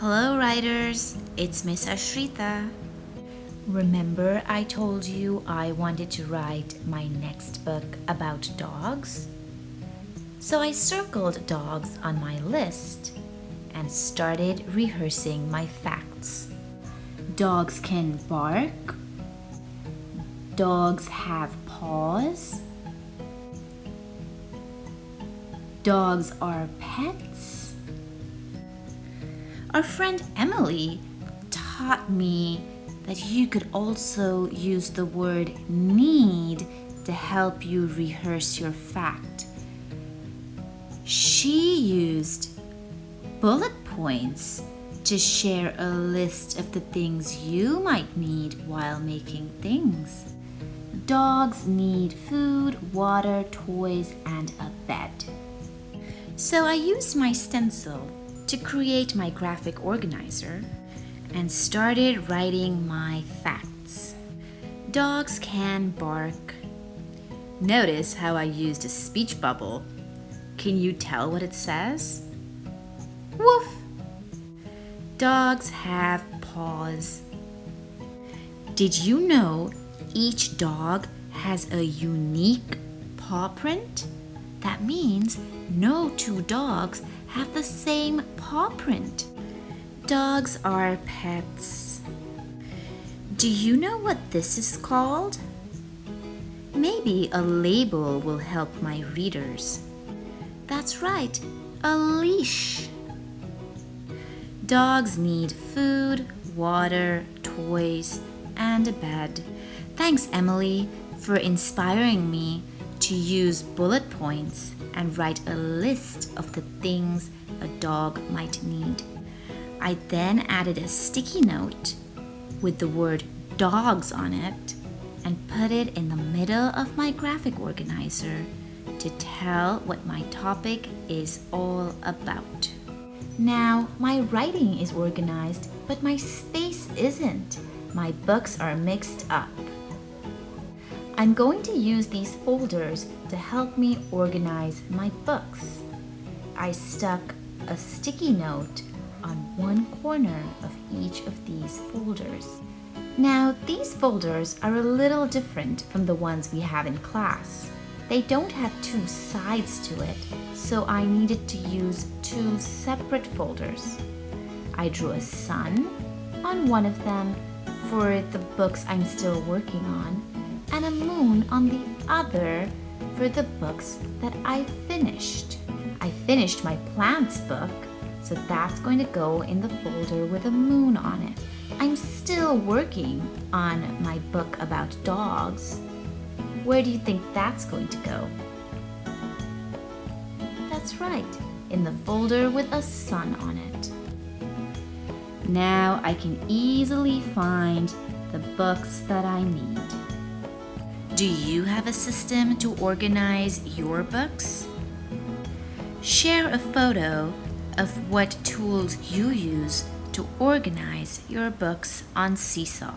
Hello writers, it's Miss Ashrita. Remember I told you I wanted to write my next book about dogs? So I circled dogs on my list and started rehearsing my facts. Dogs can bark. Dogs have paws. Dogs are pets. Our friend Emily taught me that you could also use the word need to help you rehearse your fact. She used bullet points to share a list of the things you might need while making things. Dogs need food, water, toys, and a bed. So I used my stencil to create my graphic organizer and started writing my facts. Dogs can bark. Notice how I used a speech bubble. Can you tell what it says? Woof! Dogs have paws. Did you know each dog has a unique paw print? That means no two dogs have the same paw print. Dogs are pets. Do you know what this is called? Maybe a label will help my readers. That's right, a leash. Dogs need food, water, toys, and a bed. Thanks, Emily, for inspiring me to use bullet points and write a list of the things a dog might need. I then added a sticky note with the word dogs on it and put it in the middle of my graphic organizer to tell what my topic is all about. Now, my writing is organized, but my space isn't. My books are mixed up. I'm going to use these folders to help me organize my books. I stuck a sticky note on one corner of each of these folders. Now, these folders are a little different from the ones we have in class. They don't have two sides to it, so I needed to use two separate folders. I drew a sun on one of them for the books I'm still working on, and a moon on the other for the books that I finished. I finished my plants book, so that's going to go in the folder with a moon on it. I'm still working on my book about dogs. Where do you think that's going to go? That's right, in the folder with a sun on it. Now I can easily find the books that I need. Do you have a system to organize your books? Share a photo of what tools you use to organize your books on Seesaw.